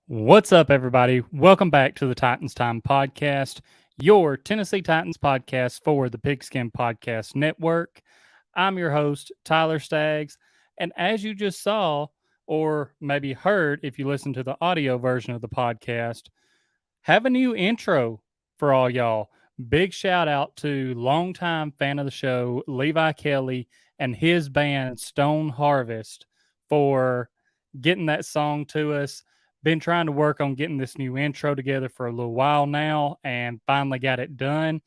What's up, everybody? Welcome back to the Titans Time Podcast, your Tennessee Titans podcast for the Pigskin Podcast Network. I'm your host, Tyler Staggs. And as you just saw, or maybe heard if you listen to the audio version of the podcast, have a new intro for all y'all. Big shout out to longtime fan of the show, Levi Kelly, and his band Stone Harvest for getting that song to us. Been trying to work on getting this new intro together for a little while now and finally got it done.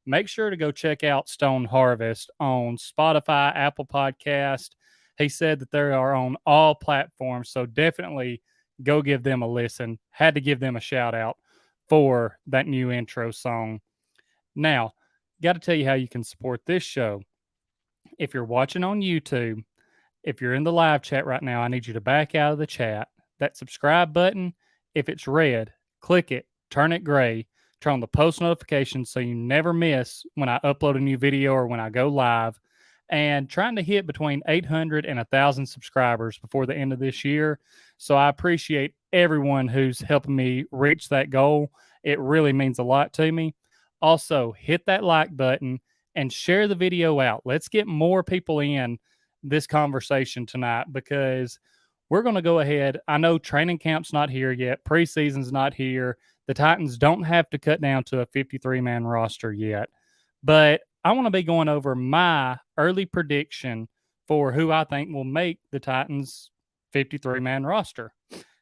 Make sure to go check out Stone Harvest on Spotify, Apple Podcast. He said that they are on all platforms, so definitely go give them a listen. Had to give them a shout out for that new intro song. Now, got to tell you how you can support this show. If you're watching on YouTube, if you're in the live chat right now, I need you to back out of the chat. That subscribe button, if it's red, click it, turn it gray, turn on the post notifications so you never miss when I upload a new video or when I go live. And trying to hit between 800 and 1,000 subscribers before the end of this year. So I appreciate everyone who's helping me reach that goal. It really means a lot to me. Also, hit that like button and share the video out. Let's get more people in this conversation tonight because we're going to go ahead. I know training camp's not here yet. Preseason's not here. The Titans don't have to cut down to a 53-man roster yet. But I want to be going over my early prediction for who I think will make the Titans 53-man roster.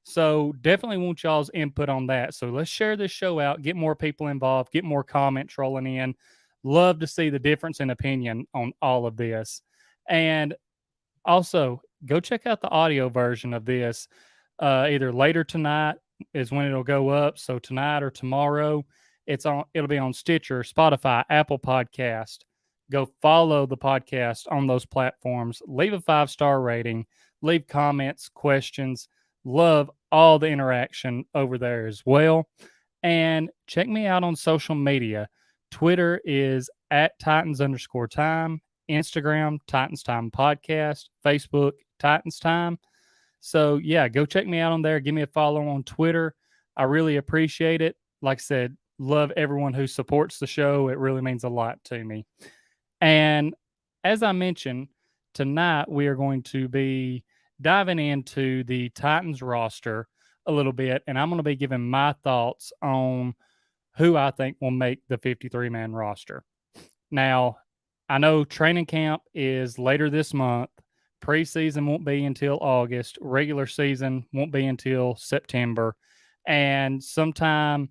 So definitely want y'all's input on that. So let's share this show out, get more people involved, get more comments rolling in. Love to see the difference in opinion on all of this. And also, go check out the audio version of this. Either later tonight is when it'll go up. So tonight or tomorrow, it'll be on Stitcher, Spotify, Apple Podcast. Go follow the podcast on those platforms. Leave a 5-star rating. Leave comments, questions. Love all the interaction over there as well. And check me out on social media. Twitter is at Titans_time. Instagram, Titans Time Podcast. Facebook, Titans Time. So, yeah, go check me out on there. Give me a follow on Twitter. I really appreciate it. Like I said, love everyone who supports the show. It really means a lot to me. And as I mentioned, tonight we are going to be diving into the Titans roster a little bit, and I'm going to be giving my thoughts on who I think will make the 53-man roster. Now, I know training camp is later this month. Preseason won't be until August. Regular season won't be until September. And sometime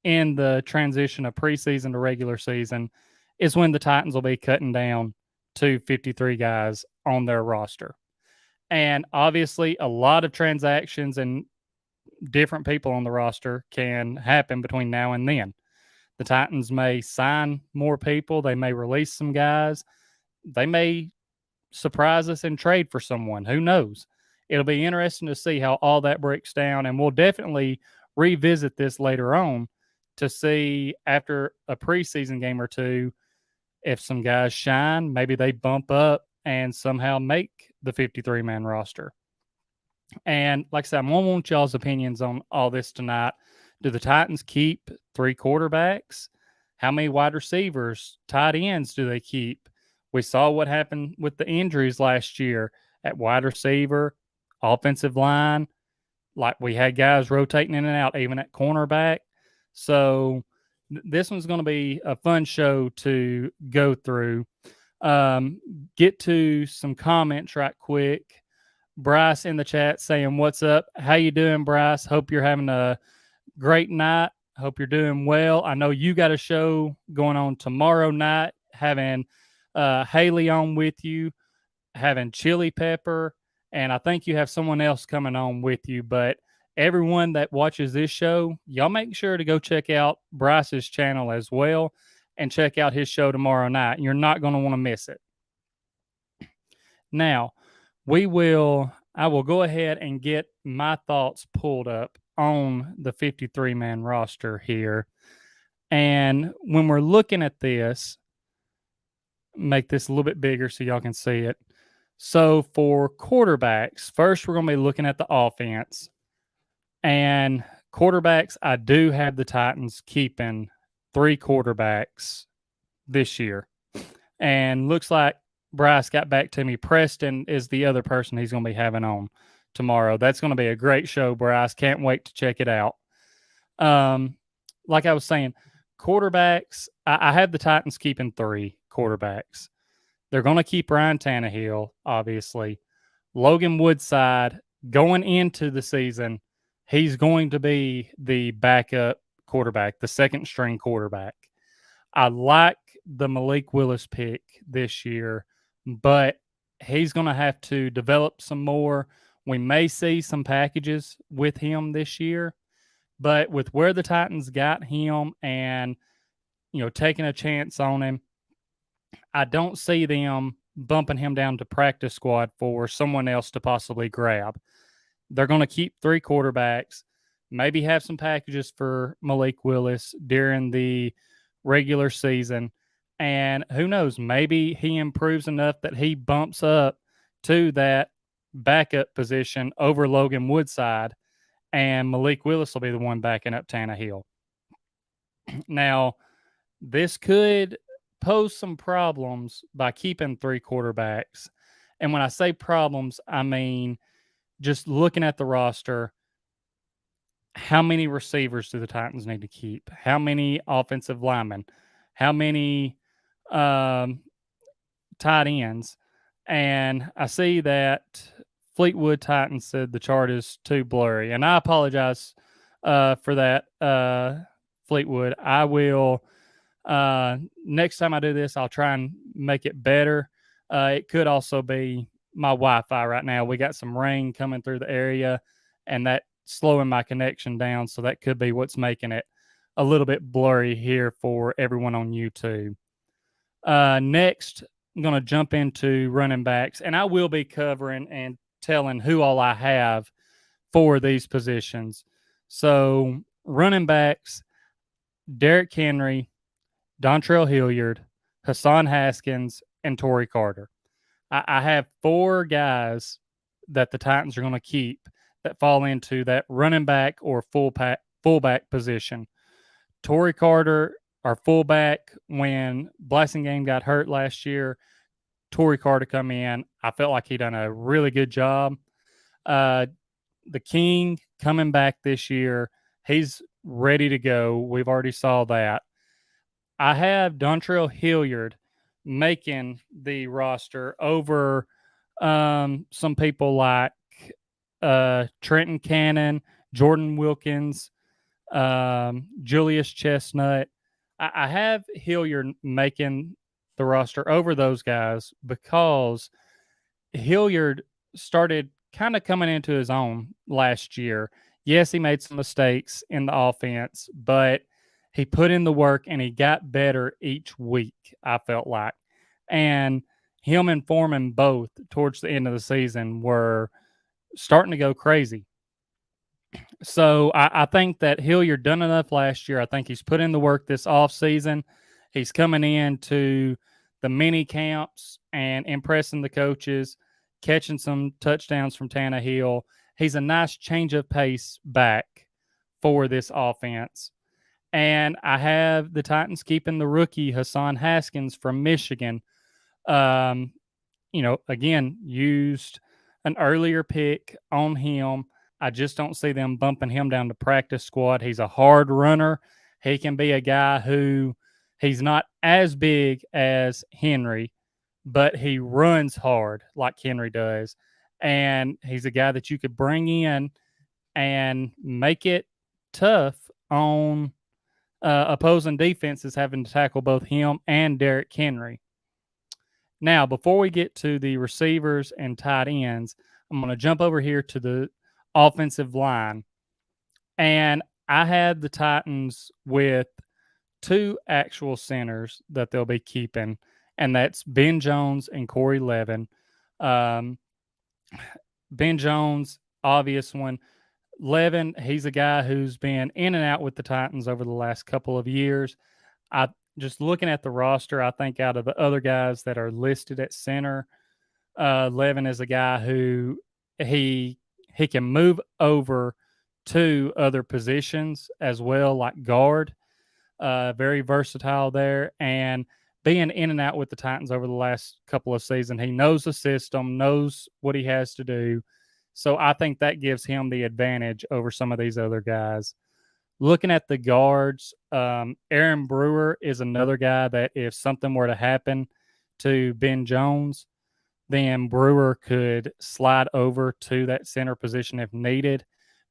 in the transition of preseason to regular season is when the Titans will be cutting down to 53 guys on their roster. And obviously, a lot of transactions and different people on the roster can happen between now and then. The Titans may sign more people. They may release some guys. They may surprise us and trade for someone. Who knows? It'll be interesting to see how all that breaks down, and we'll definitely revisit this later on to see after a preseason game or two if some guys shine, maybe they bump up and somehow make the 53-man roster. And like I said, I'm going to want y'all's opinions on all this tonight. Do the Titans keep 3 quarterbacks? How many wide receivers, tight ends do they keep? We saw what happened with the injuries last year at wide receiver, offensive line. Like we had guys rotating in and out, even at cornerback. So this one's going to be a fun show to go through. Get to some comments right quick. Bryce in the chat saying, "What's up? How you doing, Bryce? Hope you're having a great night. Hope you're doing well. I know you got a show going on tomorrow night, having Haley on with you, having Chili Pepper, and I think you have someone else coming on with you. But everyone that watches this show, y'all make sure to go check out Bryce's channel as well and check out his show tomorrow night. You're not going to want to miss it. Now, I will go ahead and get my thoughts pulled up on the 53-man roster here. And when we're looking at this, make this a little bit bigger so y'all can see it. So for quarterbacks, first we're going to be looking at the offense. And quarterbacks, I do have the Titans keeping 3 quarterbacks this year. And looks like Bryce got back to me. Preston is the other person he's going to be having on tomorrow. That's going to be a great show, Bryce. Can't wait to check it out. Like I was saying, quarterbacks, I have the Titans keeping 3 quarterbacks. They're going to keep Ryan Tannehill, obviously. Logan Woodside, going into the season, he's going to be the backup quarterback, the second string quarterback. I like the Malik Willis pick this year, but he's going to have to develop some more. We may see some packages with him this year, but with where the Titans got him and, taking a chance on him, I don't see them bumping him down to practice squad for someone else to possibly grab. They're going to keep 3 quarterbacks, maybe have some packages for Malik Willis during the regular season. And who knows, maybe he improves enough that he bumps up to that backup position over Logan Woodside, and Malik Willis will be the one backing up Tannehill. Now, this could pose some problems by keeping 3 quarterbacks. And when I say problems, I mean just looking at the roster, how many receivers do the Titans need to keep? How many offensive linemen? How many tight ends? And I see that Fleetwood Titan said the chart is too blurry. And I apologize for that, Fleetwood. I will, next time I do this, I'll try and make it better. It could also be my Wi-Fi right now. We got some rain coming through the area, and that slowing my connection down. So that could be what's making it a little bit blurry here for everyone on YouTube. Next, I'm going to jump into running backs, and I will be covering and telling who all I have for these positions. So running backs, Derrick Henry, Dontrell Hilliard, Hassan Haskins, and Torrey Carter. I have 4 guys that the Titans are going to keep that fall into that running back or fullback position. Torrey Carter, our fullback, when Blasingame got hurt last year, Torrey Carter come in. I felt like he done a really good job. The King coming back this year, he's ready to go. We've already saw that. I have Dontrell Hilliard making the roster over some people like Trenton Cannon, Jordan Wilkins, Julius Chestnut. I have Hilliard making the roster over those guys because Hilliard started kind of coming into his own last year. Yes, he made some mistakes in the offense, but he put in the work and he got better each week, I felt like. And him and Foreman both towards the end of the season were starting to go crazy. So I think that Hilliard done enough last year. I think he's put in the work this offseason. He's coming into the mini camps and impressing the coaches, catching some touchdowns from Tannehill. He's a nice change of pace back for this offense. And I have the Titans keeping the rookie Hassan Haskins from Michigan. Again, used an earlier pick on him. I just don't see them bumping him down to practice squad. He's a hard runner. He can be a guy who he's not as big as Henry, but he runs hard like Henry does. And he's a guy that you could bring in and make it tough on opposing defenses having to tackle both him and Derrick Henry. Now, before we get to the receivers and tight ends, I'm going to jump over here to the offensive line. And I had the Titans with 2 actual centers that they'll be keeping, and that's Ben Jones and Corey Levin. Ben Jones, obvious one. Levin, he's a guy who's been in and out with the Titans over the last couple of years. Just looking at the roster, I think out of the other guys that are listed at center, Levin is a guy who he can move over two other positions as well, like guard. Very versatile there, and being in and out with the Titans over the last couple of seasons, he knows the system, knows what he has to do. So I think that gives him the advantage over some of these other guys. Looking at the guards, Aaron Brewer is another guy that if something were to happen to Ben Jones, then Brewer could slide over to that center position if needed.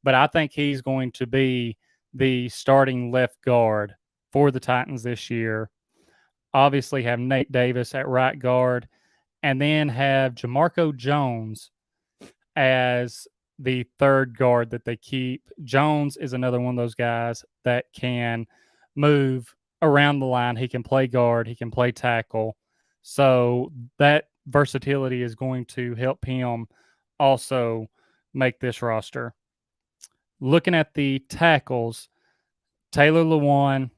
But I think he's going to be the starting left guard for the Titans this year. Obviously, have Nate Davis at right guard, and then have Jamarco Jones as the third guard that they keep. Jones is another one of those guys that can move around the line. He can play guard, he can play tackle. So that versatility is going to help him also make this roster. Looking at the tackles, Taylor Lewan,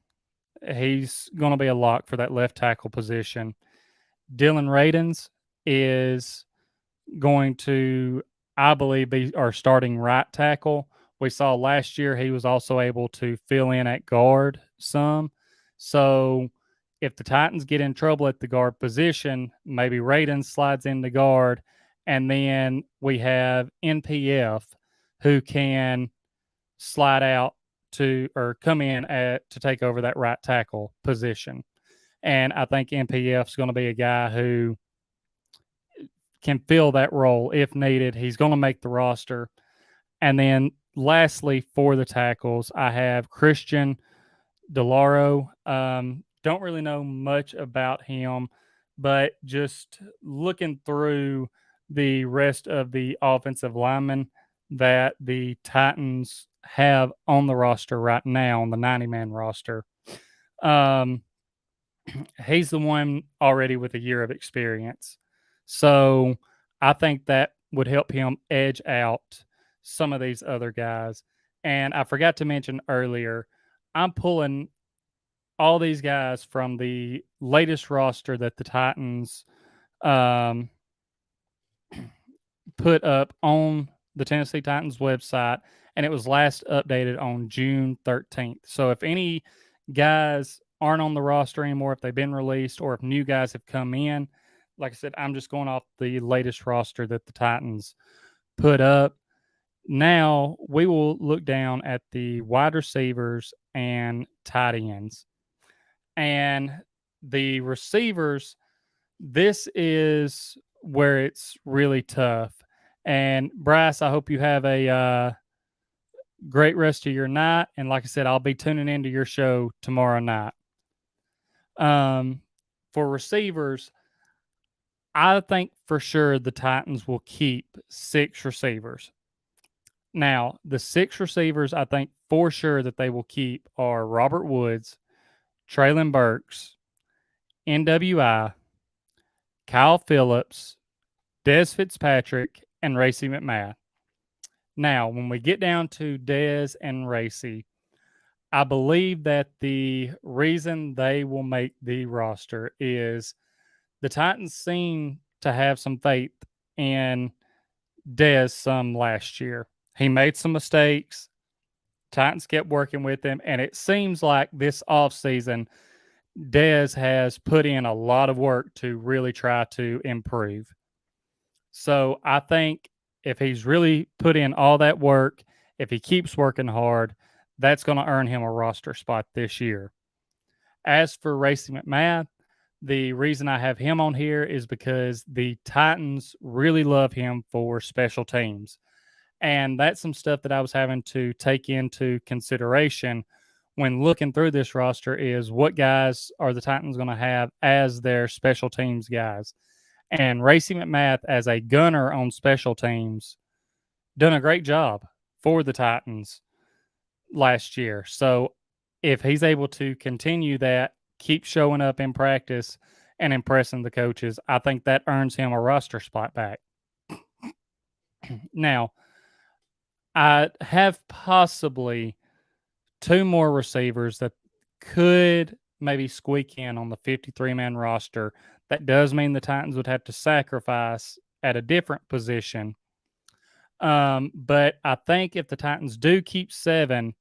he's going to be a lock for that left tackle position. Dylan Radens is going to, I believe, be our starting right tackle. We saw last year he was also able to fill in at guard some. So if the Titans get in trouble at the guard position, maybe Radens slides into guard, and then we have NPF who can slide out to or come in to take over that right tackle position. And I think NPF is going to be a guy who can fill that role if needed. He's going to make the roster. And then lastly, for the tackles, I have Christian DeLauro. Don't really know much about him, but just looking through the rest of the offensive linemen that the Titans have on the roster right now, on the 90-man roster, he's the one already with a year of experience. So I think that would help him edge out some of these other guys. And I forgot to mention earlier, I'm pulling all these guys from the latest roster that the Titans put up on the Tennessee Titans website, and it was last updated on June 13th. So if any guys aren't on the roster anymore, if they've been released, or if new guys have come in, like I said, I'm just going off the latest roster that the Titans put up. Now we will look down at the wide receivers and tight ends. And the receivers, this is where it's really tough. And Bryce, I hope you have a great rest of your night. And like I said, I'll be tuning into your show tomorrow night. For receivers, I think for sure the Titans will keep 6 receivers. Now, the 6 receivers I think for sure that they will keep are Robert Woods, Traylon Burks, NWI, Kyle Phillips, Dez Fitzpatrick, and Racey McMath. Now, when we get down to Dez and Racey, I believe that the reason they will make the roster is the Titans seem to have some faith in Dez some last year. He made some mistakes. Titans kept working with him, and it seems like this offseason, Dez has put in a lot of work to really try to improve. So I think if he's really put in all that work, if he keeps working hard, that's going to earn him a roster spot this year. As for Racey McMath, the reason I have him on here is because the Titans really love him for special teams. And that's some stuff that I was having to take into consideration when looking through this roster is what guys are the Titans going to have as their special teams guys. And Racey McMath as a gunner on special teams done a great job for the Titans last year. So if he's able to continue that, keep showing up in practice and impressing the coaches, I think that earns him a roster spot back. Now, I have possibly 2 more receivers that could maybe squeak in on the 53-man roster. That does mean the Titans would have to sacrifice at a different position. But I think if the Titans do keep 7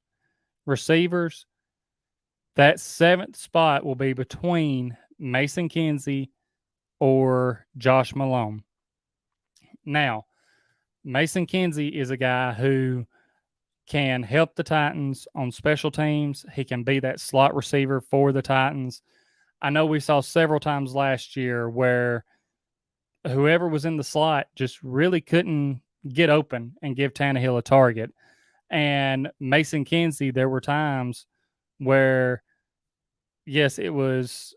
receivers, that 7th spot will be between Mason Kinsey or Josh Malone. Now, Mason Kinsey is a guy who can help the Titans on special teams. He can be that slot receiver for the Titans. I know we saw several times last year where whoever was in the slot just really couldn't get open and give Tannehill a target. And Mason Kinsey, there were times where, yes, it was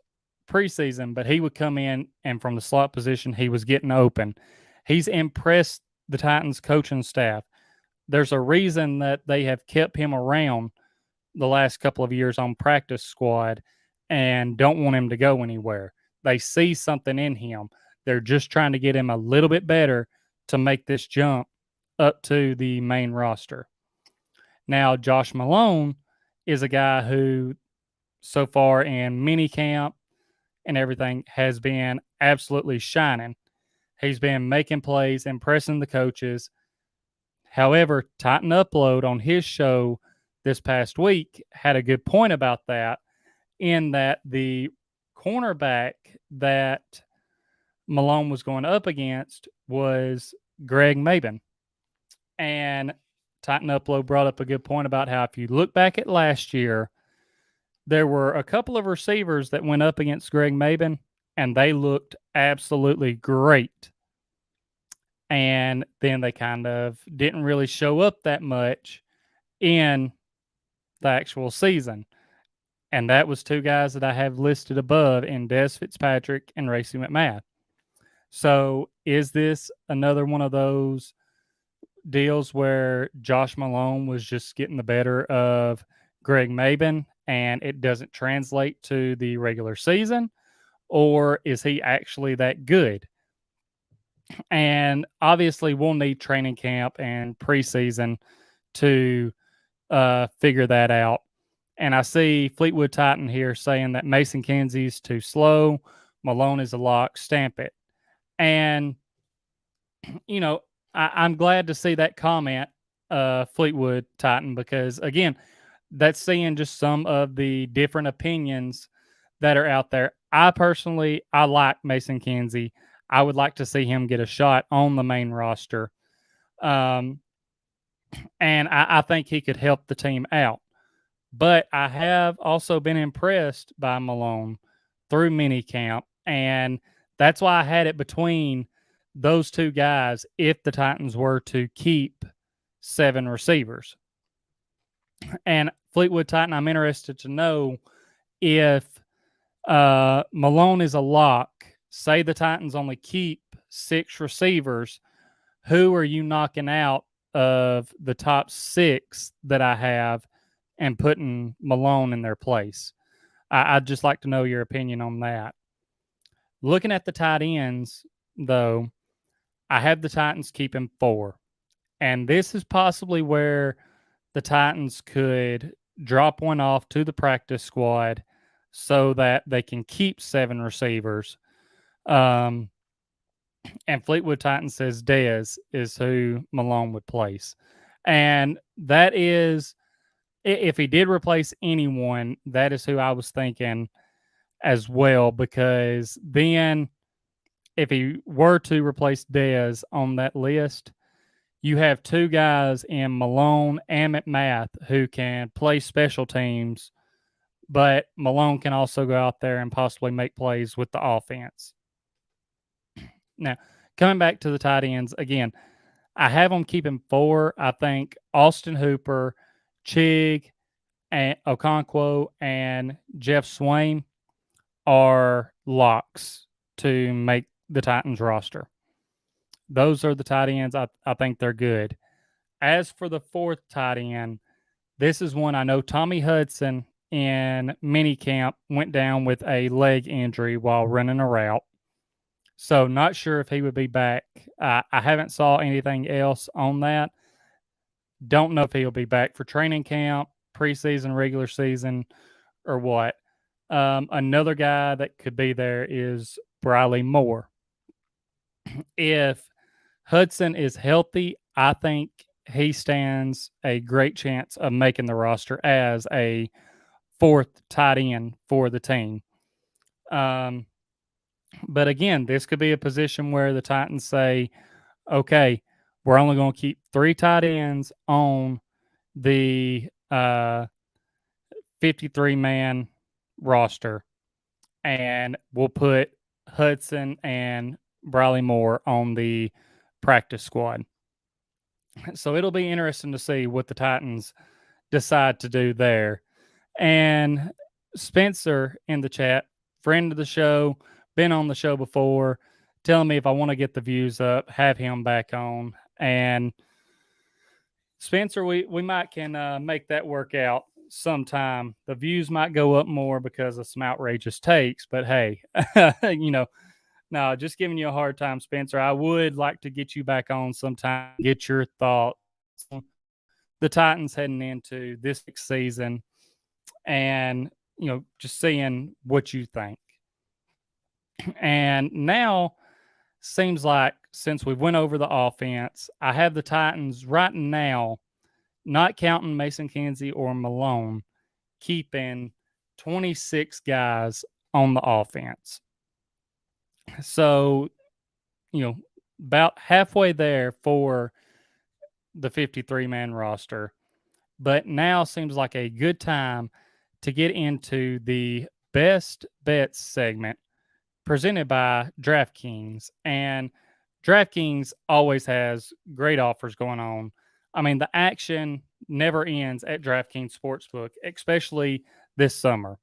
preseason, but he would come in and from the slot position, he was getting open. He's impressed the Titans coaching staff. There's a reason that they have kept him around the last couple of years on practice squad and don't want him to go anywhere. They see something in him. They're just trying to get him a little bit better to make this jump up to the main roster. Now, Josh Malone is a guy who, so far in mini camp and everything, has been absolutely shining. He's been making plays, impressing the coaches. However, Titan Upload on his show this past week had a good point about that, in that the cornerback that Malone was going up against was Greg Maben. And Titan Upload brought up a good point about how if you look back at last year, there were a couple of receivers that went up against Greg Maben, and they looked absolutely great. And then they kind of didn't really show up that much in the actual season. And that was 2 guys that I have listed above in Des Fitzpatrick and Racey McMath. So is this another one of those deals where Josh Malone was just getting the better of Greg Maben and it doesn't translate to the regular season? Or is he actually that good? And obviously, we'll need training camp and preseason to figure that out. And I see Fleetwood Titan here saying that Mason Kinsey's too slow. Malone is a lock. Stamp it. And, you know, I'm glad to see that comment, Fleetwood Titan, because, again, that's seeing just some of the different opinions that are out there. I like Mason Kinsey. I would like to see him get a shot on the main roster. And I think he could help the team out. But I have also been impressed by Malone through minicamp, and that's why I had it between those 2 guys if the Titans were to keep 7 receivers. And Fleetwood Titan, I'm interested to know if Malone is a lock. Say the Titans only keep 6 receivers, who are you knocking out of the top 6 that I have and putting Malone in their place? I'd just like to know your opinion on that. Looking at the tight ends, though, I have the Titans keeping 4. And this is possibly where the Titans could drop one off to the practice squad so that they can keep 7 receivers. And Fleetwood Titan says Dez is who Malone would place. And that is, if he did replace anyone, that is who I was thinking as well, because then if he were to replace Dez on that list, you have 2 guys in Malone and McMath who can play special teams, but Malone can also go out there and possibly make plays with the offense. Now, coming back to the tight ends, again, I have them keeping 4. I think Austin Hooper, Chig, and Okonkwo, and Jeff Swain are locks to make the Titans roster. Those are the tight ends. I think they're good. As for the 4th tight end, this is one I know Tommy Hudson in minicamp went down with a leg injury while running a route. So not sure if he would be back. I haven't saw anything else on that. Don't know if he'll be back for training camp, preseason, regular season, or what. Another guy that could be there is Briley Moore. If Hudson is healthy, I think he stands a great chance of making the roster as a fourth tight end for the team. Um, but again, this could be a position where the Titans say, okay, we're only going to keep three tight ends on the 53-man roster, and we'll put Hudson and Briley Moore on the practice squad. So it'll be interesting to see what the Titans decide to do there. And Spencer in the chat, friend of the show, been on the show before, telling me if I want to get the views up, have him back on. And Spencer, we might can make that work out sometime. The views might go up more because of some outrageous takes, but hey, no, just giving you a hard time, Spencer. I would like to get you back on sometime, get your thoughts on the Titans heading into this season, and just seeing what you think. And now seems like since we went over the offense, I have the Titans right now, not counting Mason Kinsey or Malone, keeping 26 guys on the offense. So, about halfway there for the 53-man roster. But now seems like a good time to get into the best bets segment presented by DraftKings. And DraftKings always has great offers going on. I mean, the action never ends at DraftKings Sportsbook, especially this summer.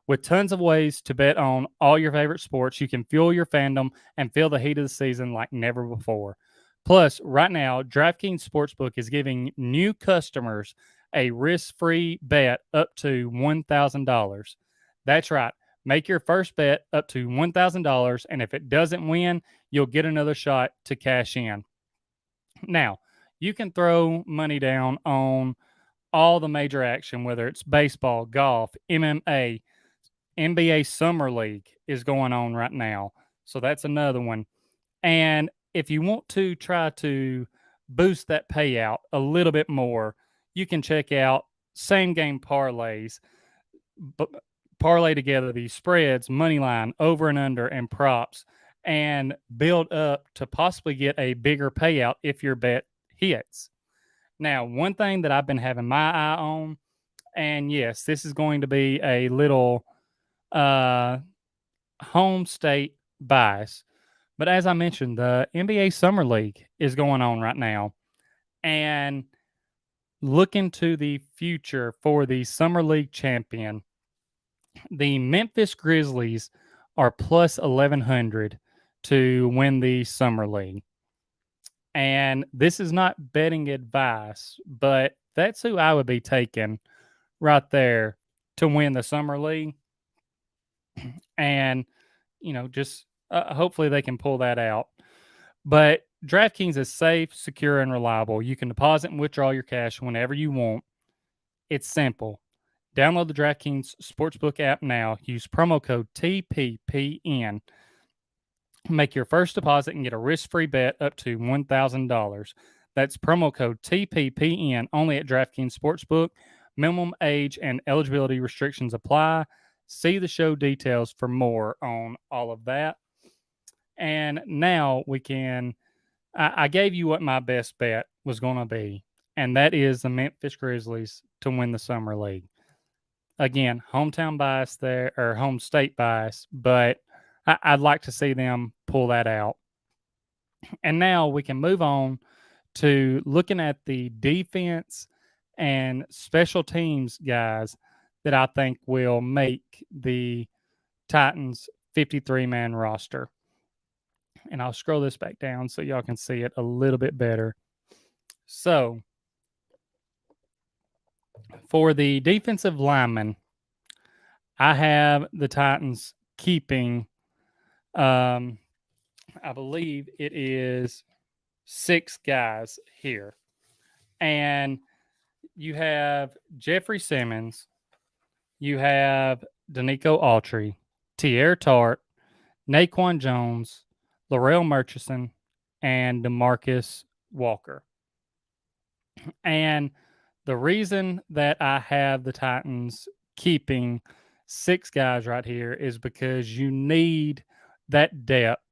With tons of ways to bet on all your favorite sports, you can fuel your fandom and feel the heat of the season like never before. Plus, right now, DraftKings Sportsbook is giving new customers a risk-free bet up to $1,000. That's right. Make your first bet up to $1,000, and if it doesn't win, you'll get another shot to cash in. Now, you can throw money down on all the major action, whether it's baseball, golf, MMA, NBA Summer League is going on right now. So that's another one. And if you want to try to boost that payout a little bit more, you can check out same game parlays. Parlay together these spreads, money line, over and under, and props, and build up to possibly get a bigger payout if your bet hits. Now, one thing that I've been having my eye on, and yes, this is going to be a little home state bias, but as I mentioned, the NBA Summer League is going on right now. And looking to the future for the Summer League champion, the Memphis Grizzlies are plus 1,100 to win the Summer League. And this is not betting advice, but that's who I would be taking right there to win the Summer League. And, just hopefully they can pull that out. But DraftKings is safe, secure, and reliable. You can deposit and withdraw your cash whenever you want. It's simple. Download the DraftKings Sportsbook app now. Use promo code TPPN. Make your first deposit and get a risk-free bet up to $1,000. That's promo code TPPN only at DraftKings Sportsbook. Minimum age and eligibility restrictions apply. See the show details for more on all of that. And now we can, I gave you what my best bet was going to be, and that is the Memphis Grizzlies to win the Summer League. Again, hometown bias there, or home state bias, but I'd like to see them pull that out. And now we can move on to looking at the defense and special teams guys that I think will make the Titans 53-man roster. And I'll scroll this back down so y'all can see it a little bit better. So, for the defensive linemen, I have the Titans keeping, I believe it is 6 guys here. And you have Jeffrey Simmons, you have Danico Autry, Tierre Tart, Naquan Jones, Laurel Murchison, and DeMarcus Walker. And the reason that I have the Titans keeping 6 guys right here is because you need that depth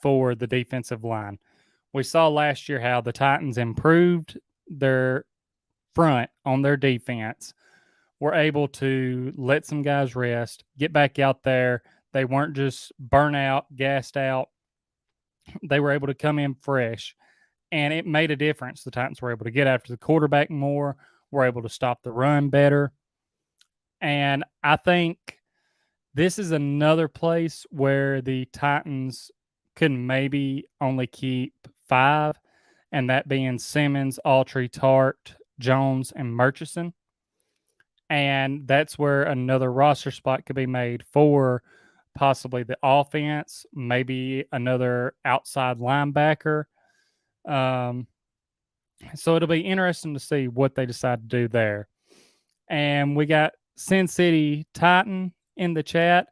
for the defensive line. We saw last year how the Titans improved their front on their defense, were able to let some guys rest, get back out there. They weren't just burnt out, gassed out. They were able to come in fresh, and it made a difference. The Titans were able to get after the quarterback more, were able to stop the run better. And I think this is another place where the Titans could maybe only keep 5, and that being Simmons, Autry, Tart, Jones, and Murchison. And that's where another roster spot could be made for possibly the offense, maybe another outside linebacker. Um, so it'll be interesting to see what they decide to do there. And we got Sin City Titan in the chat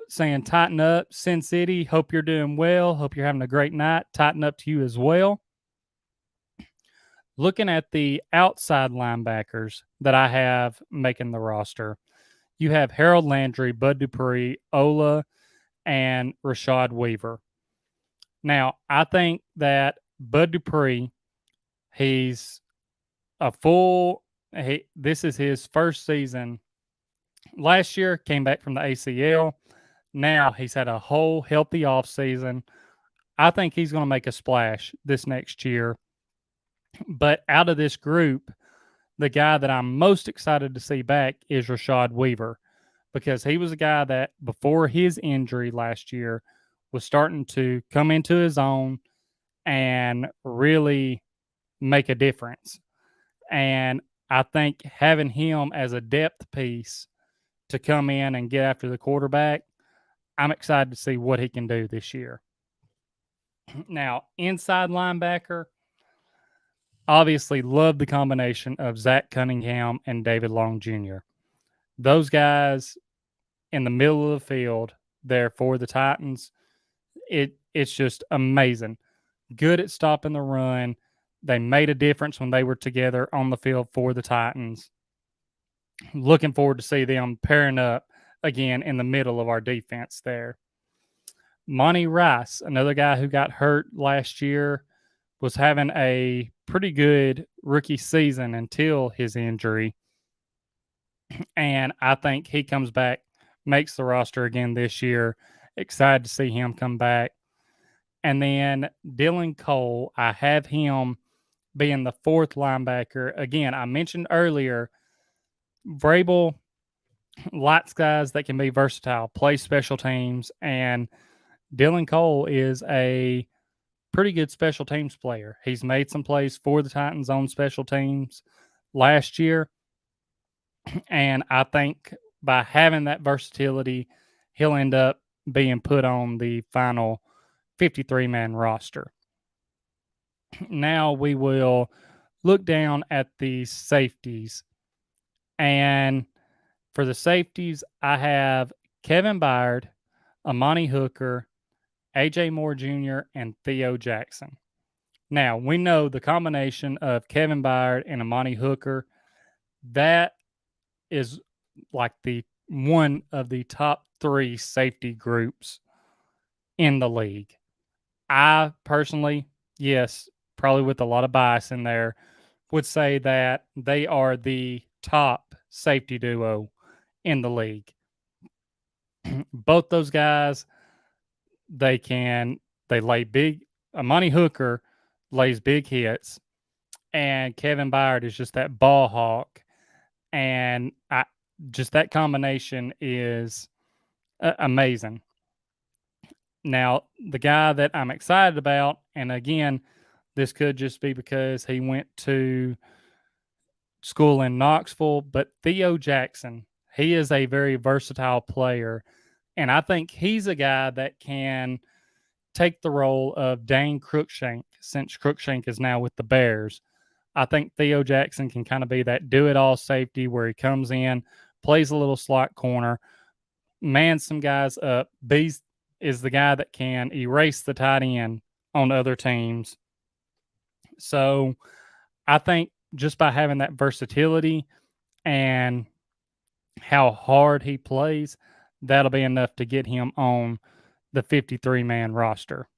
saying, tighten up, Sin City. Hope you're doing well. Hope you're having a great night. Tighten up to you as well. Looking at the outside linebackers that I have making the roster, you have Harold Landry, Bud Dupree, Ola, and Rashad Weaver. Now, I think that Bud Dupree, he's this is his first season. Last year, came back from the ACL. Now he's had a whole healthy offseason. I think he's going to make a splash this next year. But out of this group, the guy that I'm most excited to see back is Rashad Weaver, because he was a guy that before his injury last year was starting to come into his own and really make a difference. And I think having him as a depth piece to come in and get after the quarterback, I'm excited to see what he can do this year. Now, inside linebacker, obviously love the combination of Zach Cunningham and David Long Jr. Those guys in the middle of the field there for the Titans, it's just amazing. Good at stopping the run. They made a difference when they were together on the field for the Titans. Looking forward to see them pairing up again in the middle of our defense there. Monty Rice, another guy who got hurt last year, was having a pretty good rookie season until his injury. And I think he comes back, makes the roster again this year. Excited to see him come back. And then Dylan Cole, I have him being the 4th linebacker. Again, I mentioned earlier, Vrabel likes guys that can be versatile, play special teams, and Dylan Cole is a pretty good special teams player. He's made some plays for the Titans on special teams last year. And I think by having that versatility, he'll end up being put on the final 53-man roster. Now we will look down at the safeties. And for the safeties, I have Kevin Byard, Amani Hooker, A.J. Moore Jr., and Theo Jackson. Now, we know the combination of Kevin Byard and Amani Hooker, that is like the one of the top 3 safety groups in the league. I personally, yes, probably with a lot of bias in there, would say that they are the top safety duo in the league. Both those guys, they lay big. Amani Hooker lays big hits, and Kevin Byard is just that ball hawk. And just that combination is amazing. Now, the guy that I'm excited about, and again, this could just be because he went to school in Knoxville, but Theo Jackson, he is a very versatile player. And I think he's a guy that can take the role of Dane Cruikshank, since Cruikshank is now with the Bears. I think Theo Jackson can kind of be that do-it-all safety where he comes in, plays a little slot corner, mans some guys up. Beast is the guy that can erase the tight end on other teams. So I think just by having that versatility and how hard he plays, that'll be enough to get him on the 53-man roster.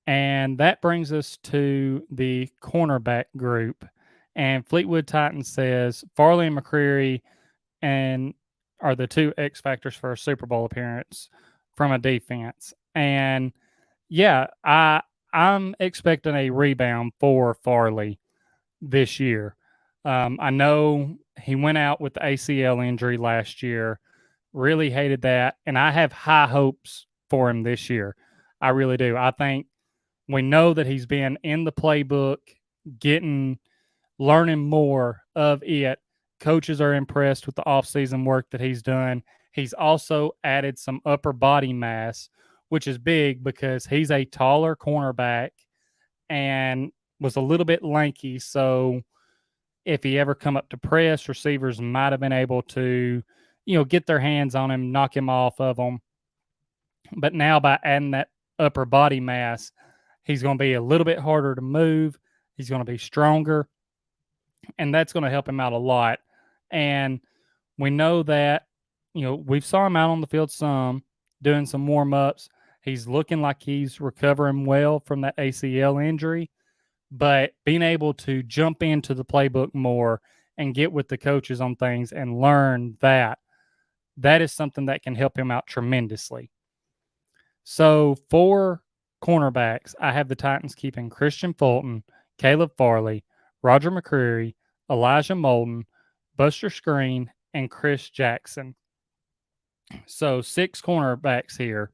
And that brings us to the cornerback group. And Fleetwood Titan says Farley and McCreary and are the two X factors for a Super Bowl appearance from a defense. And yeah, I'm expecting a rebound for Farley this year. I know he went out with the ACL injury last year. Really hated that, and I have high hopes for him this year. I really do. I think we know that he's been in the playbook, learning more of it. Coaches are impressed with the offseason work that he's done. He's also added some upper body mass, which is big because he's a taller cornerback and was a little bit lanky. So if he ever come up to press, receivers might have been able to, get their hands on him, knock him off of them. But now by adding that upper body mass, he's going to be a little bit harder to move. He's going to be stronger, and that's going to help him out a lot. And we know that, we've saw him out on the field some, doing some warm-ups. He's looking like he's recovering well from that ACL injury, but being able to jump into the playbook more and get with the coaches on things and learn that is something that can help him out tremendously. So for cornerbacks, I have the Titans keeping Christian Fulton, Caleb Farley, Roger McCreary, Elijah Molden, Buster Screen, and Chris Jackson. So 6 cornerbacks here.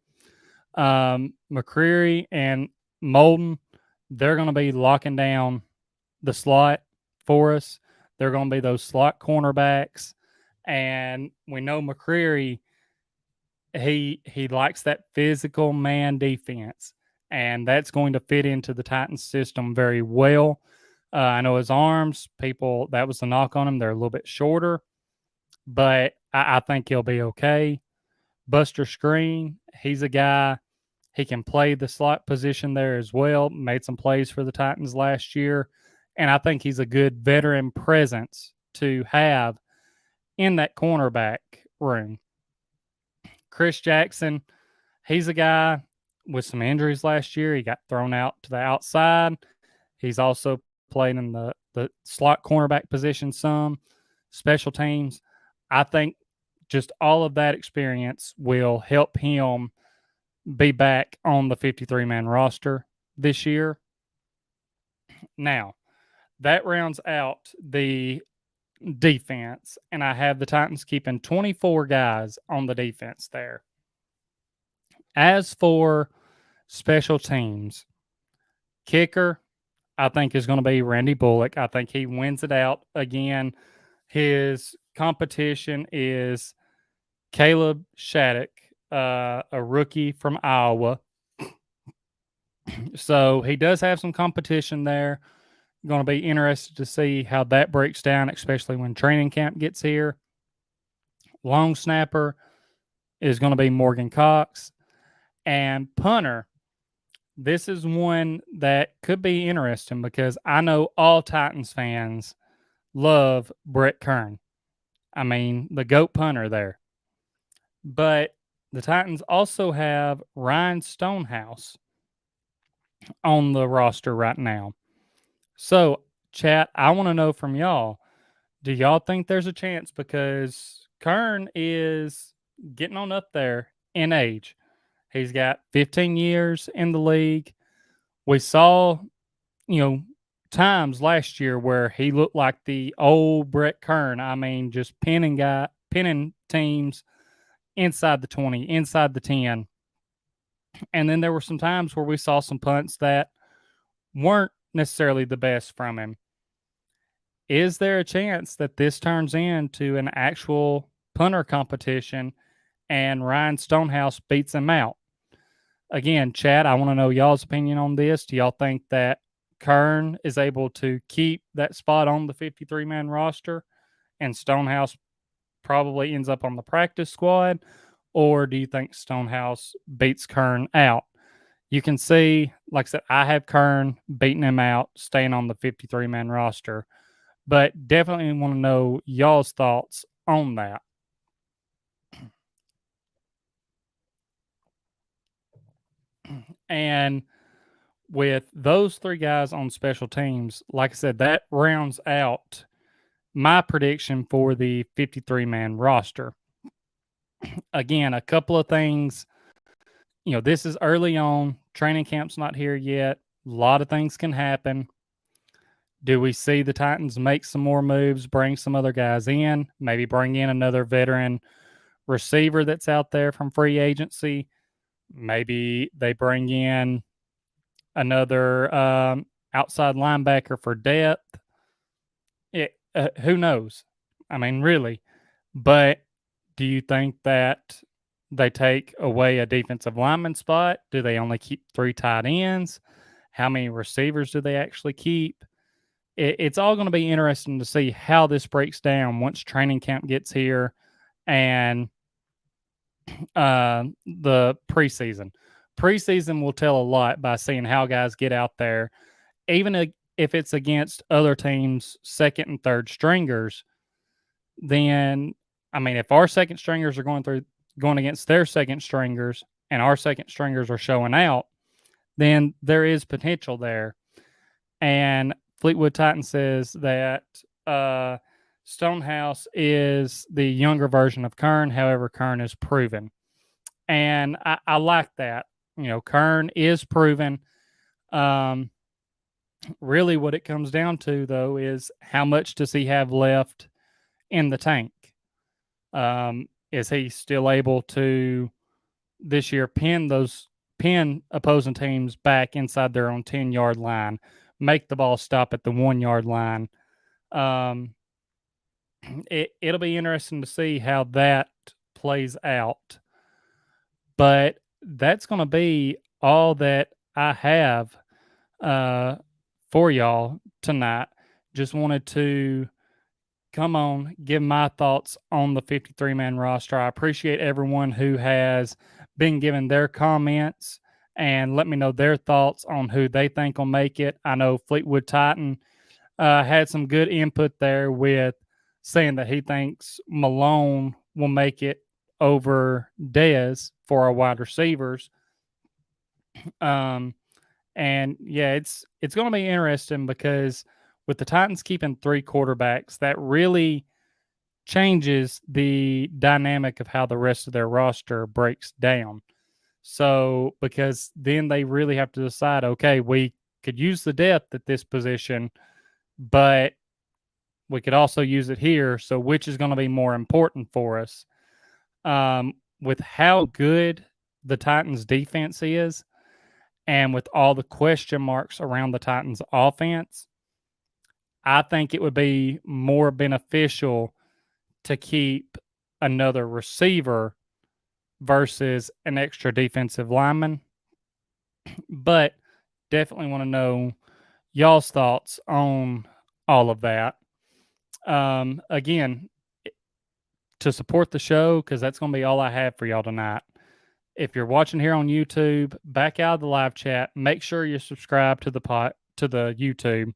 McCreary and Molden, they're going to be locking down the slot for us. They're going to be those slot cornerbacks. And we know McCreary, he likes that physical man defense, and that's going to fit into the Titans system very well. I know his arms, that was the knock on him. They're a little bit shorter, but I think he'll be okay. Buster Screen, he's a guy, he can play the slot position there as well. Made some plays for the Titans last year, and I think he's a good veteran presence to have in that cornerback room. Chris Jackson, he's a guy with some injuries last year. He got thrown out to the outside. He's also played in the slot cornerback position some, special teams. I think just all of that experience will help him be back on the 53-man roster this year. Now, that rounds out the defense, and I have the Titans keeping 24 guys on the defense there. As for special teams, kicker, I think is going to be Randy Bullock. I think he wins it out again. His competition is Caleb Shattuck, a rookie from Iowa. So he does have some competition there. Going to be interested to see how that breaks down, especially when training camp gets here. Long snapper is going to be Morgan Cox. And punter, this is one that could be interesting because I know all Titans fans love Brett Kern. I mean, the GOAT punter there. But the Titans also have Ryan Stonehouse on the roster right now. So, chat, I want to know from y'all, do y'all think there's a chance? Because Kern is getting on up there in age. He's got 15 years in the league. We saw, times last year where he looked like the old Brett Kern. I mean, just pinning teams inside the 20, inside the 10. And then there were some times where we saw some punts that weren't necessarily the best from him. Is there a chance that this turns into an actual punter competition and Ryan Stonehouse beats him out? Again, Chad, I want to know y'all's opinion on this. Do y'all think that Kern is able to keep that spot on the 53-man roster and Stonehouse probably ends up on the practice squad? Or do you think Stonehouse beats Kern out? You can see, like I said, I have Kern beating him out, staying on the 53-man roster, but definitely want to know y'all's thoughts on that. And with those three guys on special teams, like I said, that rounds out my prediction for the 53-man roster. Again, a couple of things. This is early on. Training camp's not here yet. A lot of things can happen. Do we see the Titans make some more moves, bring some other guys in, maybe bring in another veteran receiver that's out there from free agency? Maybe they bring in another outside linebacker for depth. Who knows? I mean, really. But do you think that they take away a defensive lineman spot? Do they only keep 3 tight ends? How many receivers do they actually keep? It's all going to be interesting to see how this breaks down once training camp gets here and the preseason. Preseason will tell a lot by seeing how guys get out there, even if it's against other teams' second and third stringers. Then, I mean, if our second stringers are going against their second stringers and our second stringers are showing out, then there is potential there. And Fleetwood Titan says that Stonehouse is the younger version of Kern. However, Kern is proven. And I like that. Kern is proven. Really what it comes down to, though, is how much does he have left in the tank? Is he still able to this year pin opposing teams back inside their own 10-yard line, make the ball stop at the 1-yard line? It'll be interesting to see how that plays out. But that's going to be all that I have for y'all tonight. Just wanted to come on, give my thoughts on the 53-man roster. I appreciate everyone who has been giving their comments and let me know their thoughts on who they think will make it. I know Fleetwood Titan had some good input there with saying that he thinks Malone will make it over Dez for our wide receivers. And yeah, it's going to be interesting because with the Titans keeping 3 quarterbacks, that really changes the dynamic of how the rest of their roster breaks down. So, because then they really have to decide, okay, we could use the depth at this position, but we could also use it here. So, which is going to be more important for us? With how good the Titans defense is and with all the question marks around the Titans offense, I think it would be more beneficial to keep another receiver versus an extra defensive lineman. But definitely want to know y'all's thoughts on all of that. Again, to support the show, because that's going to be all I have for y'all tonight. If you're watching here on YouTube, back out of the live chat, make sure you subscribe to the YouTube.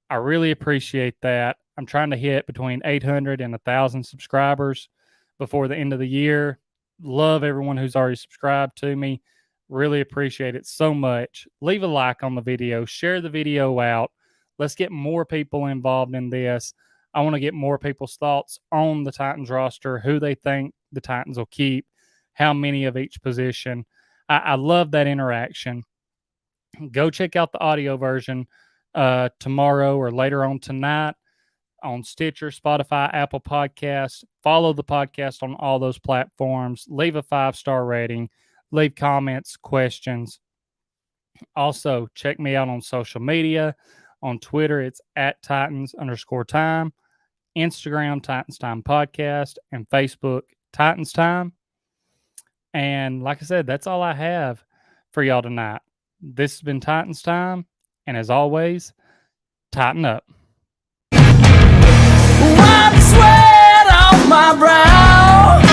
I really appreciate that. I'm trying to hit between 800 and 1,000 subscribers before the end of the year. Love everyone who's already subscribed to me. Really appreciate it so much. Leave a like on the video. Share the video out. Let's get more people involved in this. I want to get more people's thoughts on the Titans roster, who they think the Titans will keep, how many of each position. I love that interaction. Go check out the audio version tomorrow or later on tonight on Stitcher, Spotify, Apple Podcasts. Follow the podcast on all those platforms. Leave a 5-star rating. Leave comments, questions. Also, check me out on social media. On Twitter, it's @Titans_time. Instagram, Titans Time Podcast. And Facebook, Titans Time. And like I said, that's all I have for y'all tonight. This has been Titans Time. And as always, tighten up. Wipe the sweat off my brow.